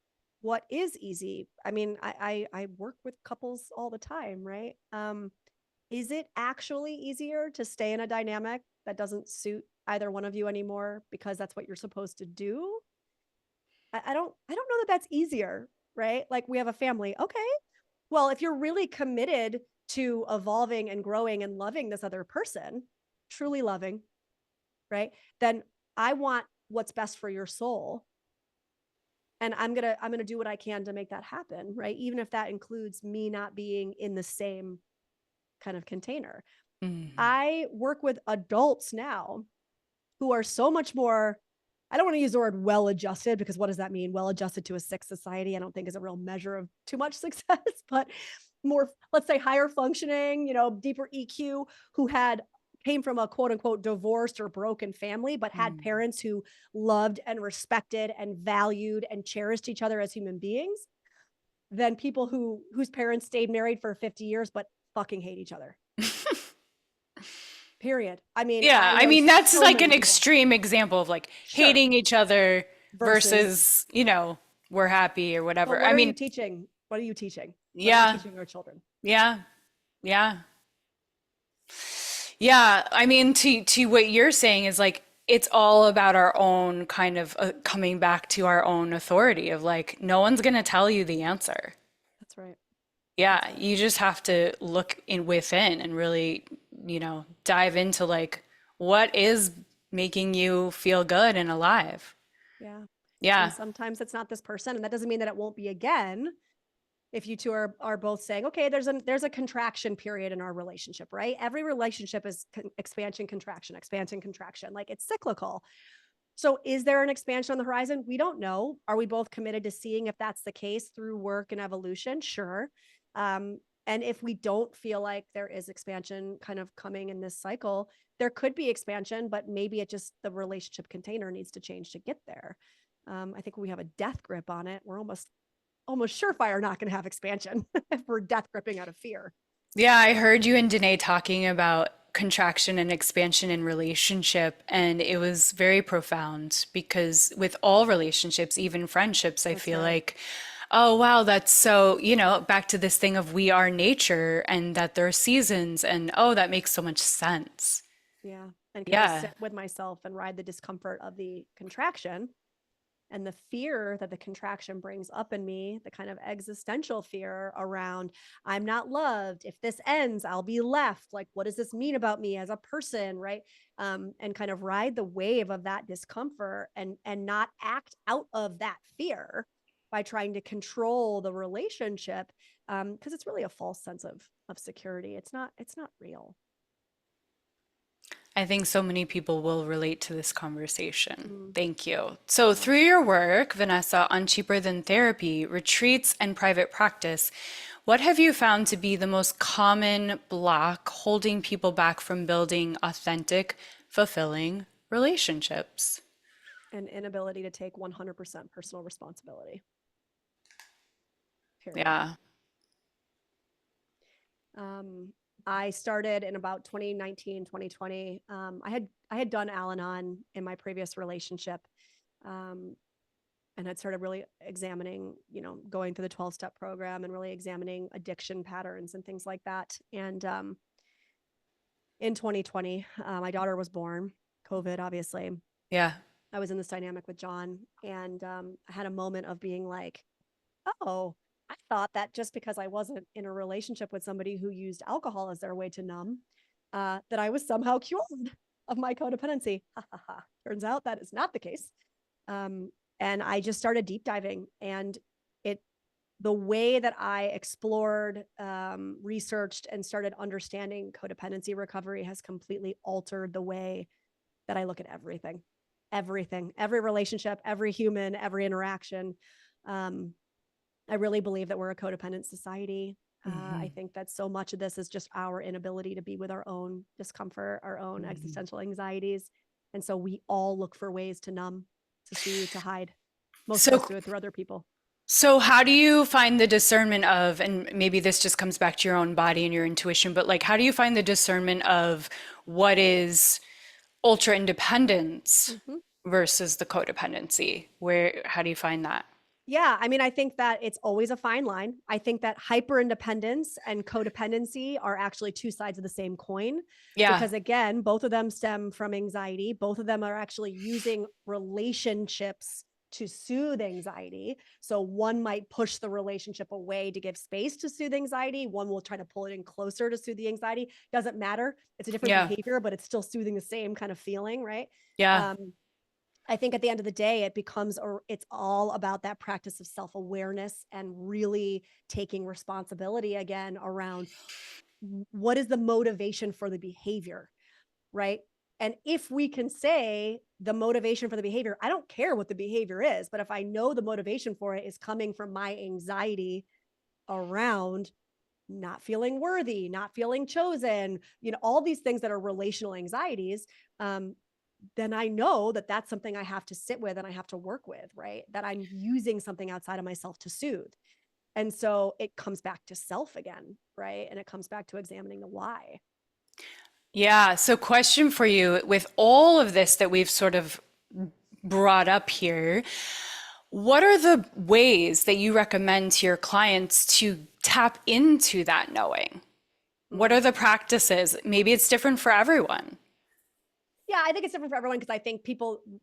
what is easy. I mean, I work with couples all the time, right? Is it actually easier to stay in a dynamic that doesn't suit either one of you anymore because that's what you're supposed to do? I don't know that that's easier, right? Like we have a family. Okay. Well, if you're really committed to evolving and growing and loving this other person, truly loving, right? Then I want what's best for your soul, and I'm gonna do what I can to make that happen, right? Even if that includes me not being in the same kind of container. Mhm. I work with adults now who are so much more, I don't want to use the word well adjusted because what does that mean? Well adjusted to a sick society, I don't think is a real measure of too much success, but more, let's say, higher functioning, deeper EQ, who had came from a quote unquote divorced or broken family, but had Mm. parents who loved and respected and valued and cherished each other as human beings, than people whose parents stayed married for 50 years but fucking hate each other. Period. I mean, Yeah, I I know mean that's so like many an people. extreme example of like Sure. hating each other Versus, versus, we're happy or but whatever. what I are you mean, teaching? What are you teaching? What are we yeah, teaching our children? yeah, yeah. Yeah, I mean to what you're saying is like it's all about our own kind of coming back to our own authority of like no one's gonna tell you the answer. That's right. That's Yeah, right. you just have to look in within and really, dive into like what is making you feel good and alive. Yeah. And Yeah. sometimes it's not this person, and that doesn't mean that it won't be again. if you two are both saying, okay, there's a contraction period in our relationship, right? Every relationship is expansion, contraction, expansion, contraction. Like it's cyclical. So is there an expansion on the horizon? We don't know. Are we both committed to seeing if that's the case through work and evolution? Sure. And if we don't feel like there is expansion kind of coming in this cycle, there could be expansion, but maybe it just the relationship container needs to change to get there. I think we have a death grip on it. We're almost surefire not going to have expansion if we're death gripping out of fear. Yeah, I heard you and Danae talking about contraction and expansion in relationship, and it was very profound because with all relationships, even friendships, I That's feel right. like, oh wow, that's so, back to this thing of we are nature and that there are seasons, and oh, that makes so much sense. Yeah. And kind of Yeah. sit with myself and ride the discomfort of the contraction and the fear that the contraction brings up in me, the kind of existential fear around I'm not loved. If this ends, I'll be left. Like, what does this mean about me as a person? Right. And kind of ride the wave of that discomfort and not act out of that fear by trying to control the relationship. Because it's really a false sense of security. It's not real. I think so many people will relate to this conversation. Mm, Thank you. So, yeah. through your work, Vanessa, on Cheaper Than Therapy, retreats, and private practice, what have you found to be the most common block holding people back from building authentic, fulfilling relationships? An inability to take 100% personal responsibility, period. Yeah. Um, I started in about 2019, 2020. I had done Al-Anon in my previous relationship, um, and had started really examining, going through the 12-step program and really examining addiction patterns and things like that. And in 2020, my daughter was born, COVID, obviously. Yeah. I was in this dynamic with John, and I had a moment of being like, oh, I thought that just because I wasn't in a relationship with somebody who used alcohol as their way to numb, that I was somehow cured of my codependency. Turns out that is not the case. Um, and I just started deep diving, and it the way that I explored, researched, and started understanding codependency recovery has completely altered the way that I look at everything, every relationship, every human, every interaction. Um, I really believe that we're a codependent society. I Hmm. think that so much of this is just our inability to be with our own discomfort, our own Hmm. existential anxieties. And so we all look for ways to numb, to soothe, to hide. Most of us So, do it through other people. so how do you find the discernment of, and maybe this just comes back to your own body and your intuition, but like, how do you find the discernment of what is ultra independence Mm-hmm. versus the codependency? How do you find that? Yeah, I mean, I think that it's always a fine line. I think that hyper independence and codependency are actually two sides of the same coin Yeah, because, again, both of them stem from anxiety. Both of them are actually using relationships to soothe anxiety. So one might push the relationship away to give space to soothe anxiety. One will try to pull it in closer to soothe the anxiety. Doesn't matter. It's a different yeah, behavior, but it's still soothing the same kind of feeling, right? yeah. Um, I think at the end of the day, it's all about that practice of self awareness and really taking responsibility again around what is the motivation for the behavior, right? And if we can say the motivation for the behavior, I don't care what the behavior is, but if I know the motivation for it is coming from my anxiety around not feeling worthy, not feeling chosen, all these things that are relational anxieties, um, then I know that that's something I have to sit with and I have to work with, right? That I'm using something outside of myself to soothe. And so it comes back to self again, right? And it comes back to examining the why. Yeah. So, question for you with all of this that we've sort of brought up here, what are the ways that you recommend to your clients to tap into that knowing? What Mm. are the practices? Maybe it's different for everyone. Yeah, I think it's different for everyone because I think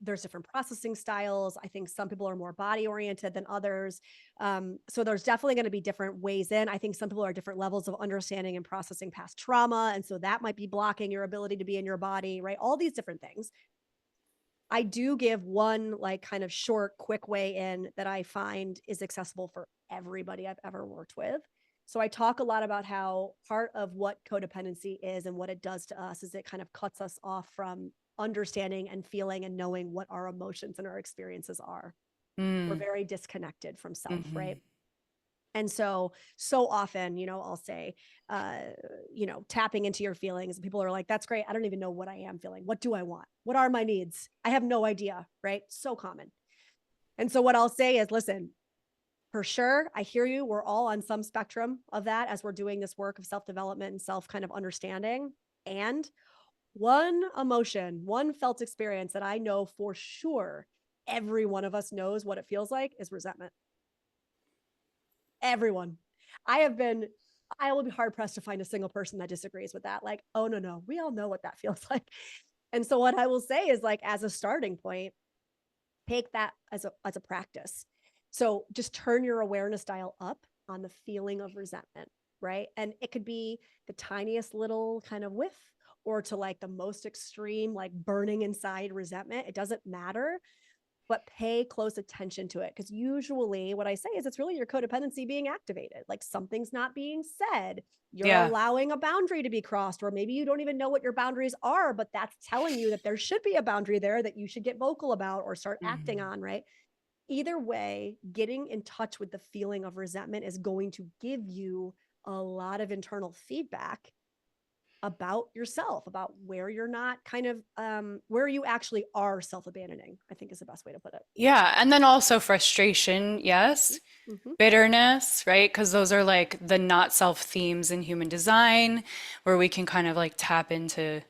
there's different processing styles. I think some people are more body oriented than others. So there's definitely going to be different ways in. I think some people are different levels of understanding and processing past trauma. And so that might be blocking your ability to be in your body, right? All these different things. I do give one like kind of short, quick way in that I find is accessible for everybody I've ever worked with. So I talk a lot about how part of what codependency is and what it does to us is it kind of cuts us off from understanding and feeling and knowing what our emotions and our experiences are. We're Mm, very disconnected from self, right? hmm. And so often, I'll say, uh, tapping into your feelings, and people are like, that's great. I don't even know what I am feeling. What do I want? What are my needs? I have no idea, right? So common. And so what I'll say is, listen, for sure, I hear you. We're all on some spectrum of that as we're doing this work of self development and self kind of understanding. And one emotion, one felt experience that I know for sure every one of us knows what it feels like is resentment. Everyone. I have been, I will be hard pressed to find a single person that disagrees with that. Like, oh, no, no, we all know what that feels like. And so, what I will say is, like, as a starting point, take that as a practice. So, just turn your awareness dial up on the feeling of resentment, right? And it could be the tiniest little kind of whiff or to like the most extreme, like burning inside resentment. It doesn't matter, but pay close attention to it. Because usually what I say is it's really your codependency being activated. Like something's not being said. You're Yeah. allowing a boundary to be crossed, or maybe you don't even know what your boundaries are, but that's telling you that there should be a boundary there that you should get vocal about or start acting Mhm. on, right? Either way, getting in touch with the feeling of resentment is going to give you a lot of internal feedback about yourself, about where you're not kind of where you actually are self-abandoning, I think is the best way to put it. Yeah. And then also frustration, yes. Mm-hmm. Bitterness, right? Because those are like the not self themes in human design where we can kind of like tap into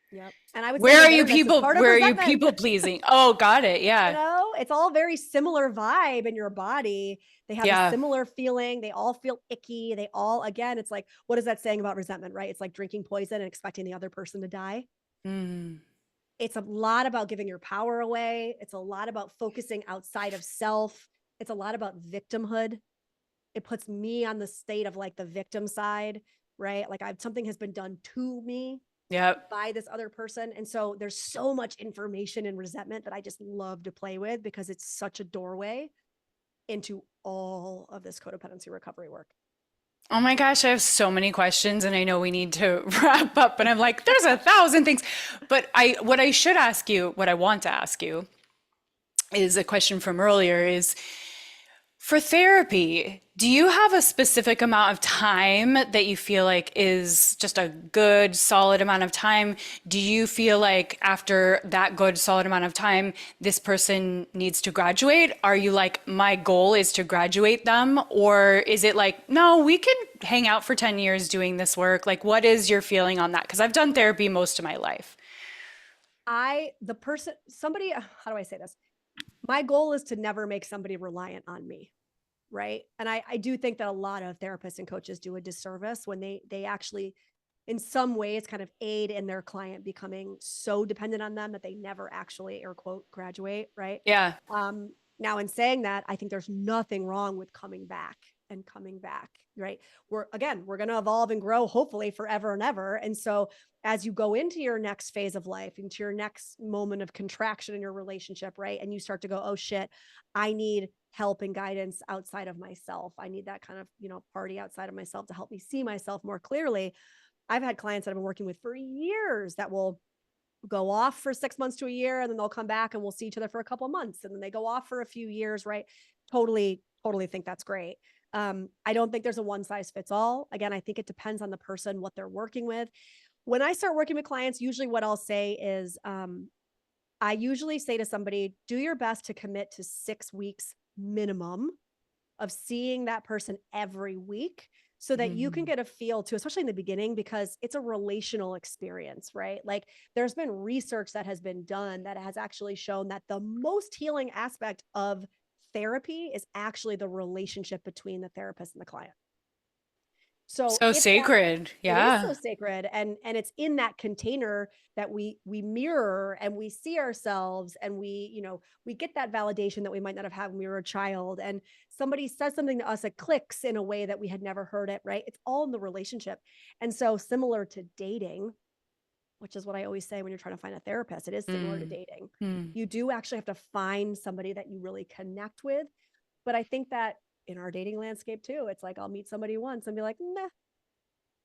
Yep. And I would say the bitterness is part of where are you resentment. people pleasing? Oh, got it. Yeah. It's all very similar vibe in your body. They have a Yeah. similar feeling. They all feel icky. They all, again, it's like, what is that saying about resentment, right? It's like drinking poison and expecting the other person to die. Mm. It's a lot about giving your power away. It's a lot about focusing outside of self. It's a lot about victimhood. It puts me on the state of like the victim side, right? Like something has been done to me Yep. by this other person. And so there's so much information and resentment that I just love to play with because it's such a doorway into all of this codependency recovery work. Oh my gosh, I have so many questions and I know we need to wrap up, but I'm like, there's a thousand things. But what I should ask you, what I want to ask you is a question from earlier is for therapy, do you have a specific amount of time that you feel like is just a good, solid amount of time? Do you feel like after that good, solid amount of time, this person needs to graduate? Are you like, my goal is to graduate them? Or is it like, no, we can hang out for 10 years doing this work? Like, what is your feeling on that? Because I've done therapy most of my life. How do I say this? My goal is to never make somebody reliant on me. Right. And I do think that a lot of therapists and coaches do a disservice when they actually, in some ways, kind of aid in their client becoming so dependent on them that they never actually, air quote, graduate. Right. Yeah. Now, in saying that, I think there's nothing wrong with coming back and coming back. Right. We're going to evolve and grow, hopefully, forever and ever. And so, as you go into your next phase of life, into your next moment of contraction in your relationship, right, and you start to go, oh shit, I need help and guidance outside of myself. I need that kind of, party outside of myself to help me see myself more clearly. I've had clients that I've been working with for years that will go off for 6 months to a year, and then they'll come back and we'll see each other for a couple of months, and then they go off for a few years, right? Totally think that's great. I don't think there's a one size fits all. Again, I think it depends on the person, what they're working with. When I start working with clients, usually what I'll say is, I usually say to somebody, do your best to commit to 6 weeks minimum of seeing that person every week so that you can Mhm. get a feel to, especially in the beginning, because it's a relational experience, right? Like there's been research that has been done that has actually shown that the most healing aspect of therapy is actually the relationship between the therapist and the client. So So it's that, sacred. it is so Yeah. sacred, and it's in that container that we mirror and we see ourselves, and we get that validation that we might not have had when we were a child, and somebody says something to us that clicks in a way that we had never heard it, right? It's all in the relationship. And so similar to dating, which is what I always say when you're trying to find a therapist. It is similar to Mm, dating. mm. You do actually have to find somebody that you really connect with. But I think that in our dating landscape too, it's like I'll meet somebody once and be like, nah,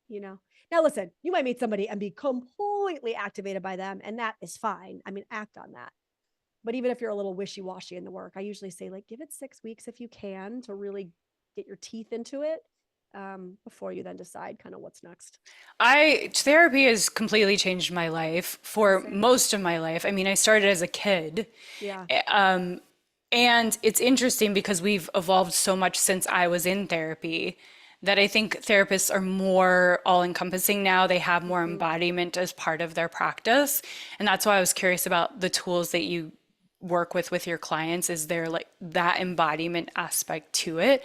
you know. Now listen, you might meet somebody and be completely activated by them, and that is fine. I mean, act on that. But even if you're a little wishy-washy in the work, I usually say like give it 6 weeks if you can to really get your teeth into it, before you then decide kind of what's next. I Therapy has completely changed my life for Same. most of my life. I mean, I started as a kid. Yeah. And it's interesting because we've evolved so much since I was in therapy that I think therapists are more all-encompassing now. They have more Mhm. embodiment as part of their practice. And that's why I was curious about the tools that you work with your clients. Is there like that embodiment aspect to it?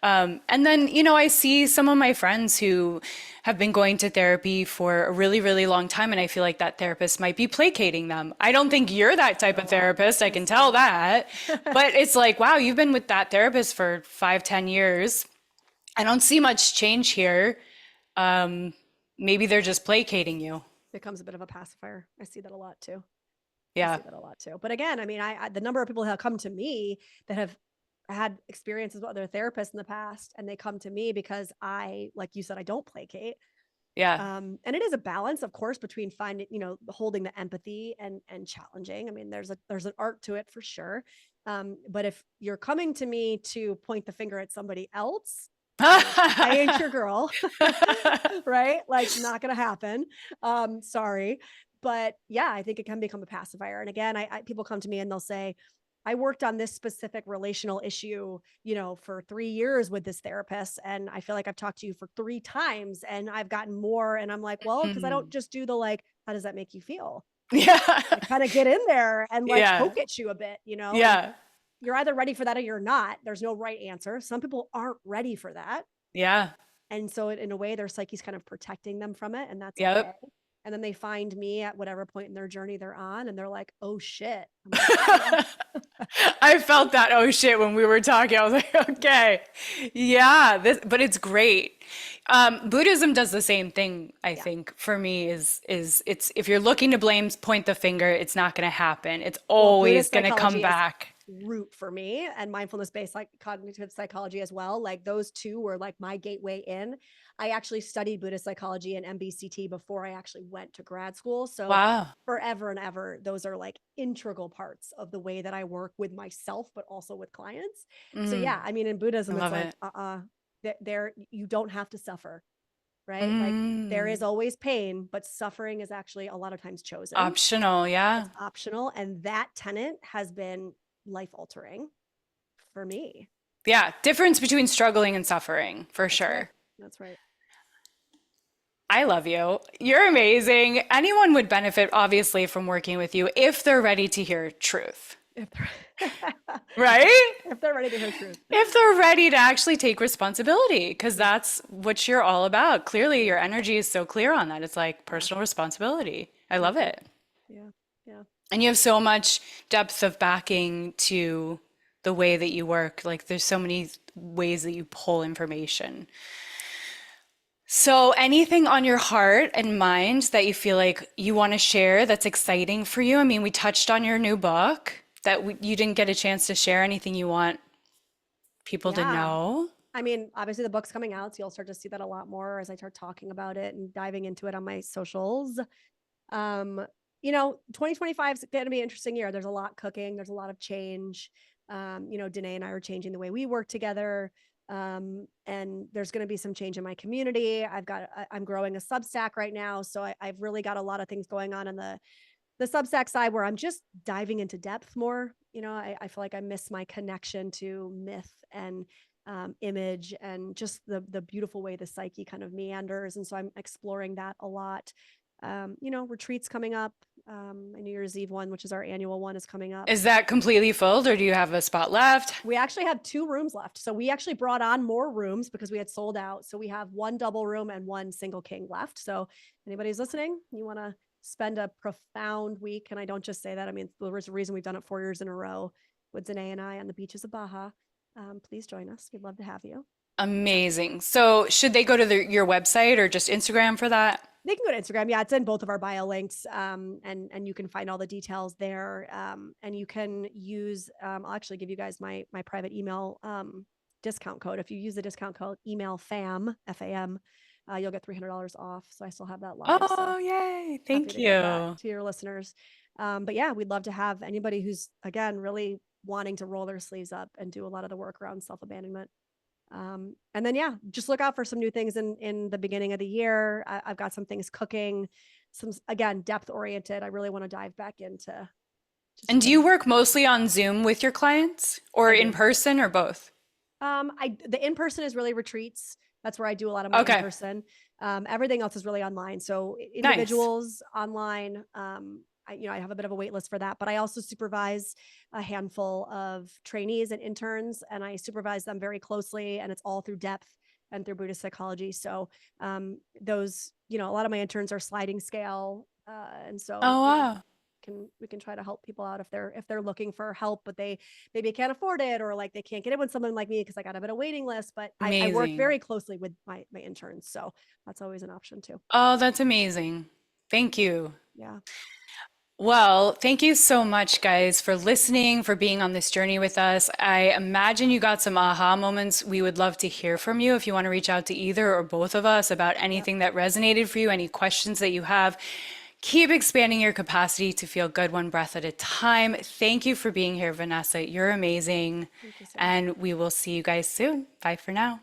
And then, I see some of my friends who have been going to therapy for a really, really long time, and I feel like that therapist might be placating them. I don't think you're that type of No, therapist, I can it's tell not. that. But it's like, wow, you've been with that therapist for 5, 10 years. I don't see much change here. Maybe they're just placating you. Becomes a bit of a pacifier. I see that a lot too. I Yeah. see that a lot too. But again, I mean, I the number of people that have come to me that have had experiences with other therapists in the past, and they come to me because I, like you said, I don't placate. Yeah. And it is a balance, of course, between finding, holding the empathy and challenging. I mean, there's an art to it for sure. But if you're coming to me to point the finger at somebody else, I ain't your girl, right? Like, not gonna happen. Sorry, but yeah, I think it can become a pacifier. And again, people come to me and they'll say, I worked on this specific relational issue, for 3 years with this therapist. And I feel like I've talked to you for 3 times and I've gotten more. And I'm like, well, because I don't Hmm. just do the like, how does that make you feel? Yeah. I kind of get in there and like Yeah. poke at you a bit, and Yeah. you're either ready for that or you're not. There's no right answer. Some people aren't ready for that. Yeah. And so in a way, their psyche's kind of protecting them from it, and that's okay. Yep. And then they find me at whatever point in their journey they're on, and they're like, oh shit. I'm like, yeah. I felt that oh shit when we were talking. I was like, okay, yeah, but it's great. Buddhism does the same thing, I Yeah. think, for me is it's if you're looking to blame, point the finger, it's not going to happen. It's Well, always Buddhist going to come psychology is back. root for me, and mindfulness based like cognitive psychology as well. Like those two were like my gateway in. I actually studied Buddhist psychology and MBCT before I actually went to grad school. So Wow. forever and ever, those are like integral parts of the way that I work with myself, but also with clients. So yeah, Mm, I mean, in I Buddhism, it's love like, it. there, you don't have to suffer, right? Like there is Mm, always pain, but suffering is actually a lot of times chosen. optional, It's yeah. optional. And that tenet has been life altering for me. Yeah, difference between struggling and suffering, for That's right. sure. That's right. I love you. You're amazing. Anyone would benefit, obviously, from working with you if they're ready to hear truth, If they're, right? if they're ready to hear truth. If they're ready to actually take responsibility, because Yeah. that's what you're all about. Clearly, Yeah. your energy is so clear on that. It's like Yeah. personal responsibility. I love That's it. it. Yeah. Yeah. And you have so much depth of backing to the way that you work. Like, there's so many ways that you pull information. So, anything on your heart and mind that you feel like you want to share that's exciting for you? I mean, we touched on your new book that you didn't get a chance to share. Anything you want people to Yeah. know? I mean, obviously the book's coming out, so you'll start to see that a lot more as I start talking about it and diving into it on my socials. Um, 2025 is going to be an interesting year. There's a lot cooking. There's a lot of change. Danae and I are changing the way we work together. And there's going to be some change in my community. I'm growing a Substack right now. So I've really got a lot of things going on the Substack side where I'm just diving into depth more. I feel like I miss my connection to myth and image and just the beautiful way the psyche kind of meanders. And so I'm exploring that a lot. Retreats coming up. A New Year's Eve one, which is our annual one, is coming up. Is that completely filled or do you have a spot left? We actually have 2 rooms left. So we actually brought on more rooms because we had sold out. So we have 1 double room and 1 single king left. So anybody's listening, you want to spend a profound week. And I don't just say that. I mean, there's a reason we've done it 4 years in a row with Danae and I on the beaches of Baja. Please join us. We'd love to have you. Amazing. So, should they go to your website or just Instagram for that? They can go to Instagram. Yeah, it's in both of our bio links, and you can find all the details there. And you can use. I'll actually give you guys my private email discount code. If you use the discount code email fam FAM, you'll get $300 off. So I still have that live. So Oh, yay. happy Thank to give that you. to your listeners. But yeah, we'd love to have anybody who's again really wanting to roll their sleeves up and do a lot of the work around self abandonment. And then yeah, just look out for some new things in the beginning of the year. I've got some things cooking, some again depth oriented. I really want to dive back into And some do of you the. work mostly on Zoom with your clients or I in do. person or both? I the in person is really retreats. That's where I do a lot of my in Okay, person. Everything else is really online. So nice. individuals online. I have a bit of a wait list for that, but I also supervise a handful of trainees and interns, and I supervise them very closely, and it's all through depth and through Buddhist psychology. So those, a lot of my interns are sliding scale, and so Oh, wow. we can try to help people out if they're looking for help, but they maybe can't afford it, or like they can't get in with someone like me because I got a bit of waiting list. But I work Amazing. very closely with my interns, so that's always an option too. Oh, that's amazing. Thank you. Yeah. Well, thank you so much, guys, for listening, for being on this journey with us. I imagine you got some aha moments. We would love to hear from you if you want to reach out to either or both of us about Yep. anything that resonated for you, any questions that you have. Keep expanding your capacity to feel good one breath at a time. Thank you for being here, Vanessa. You're amazing. Thank you, Sarah. And we will see you guys soon. Bye for now.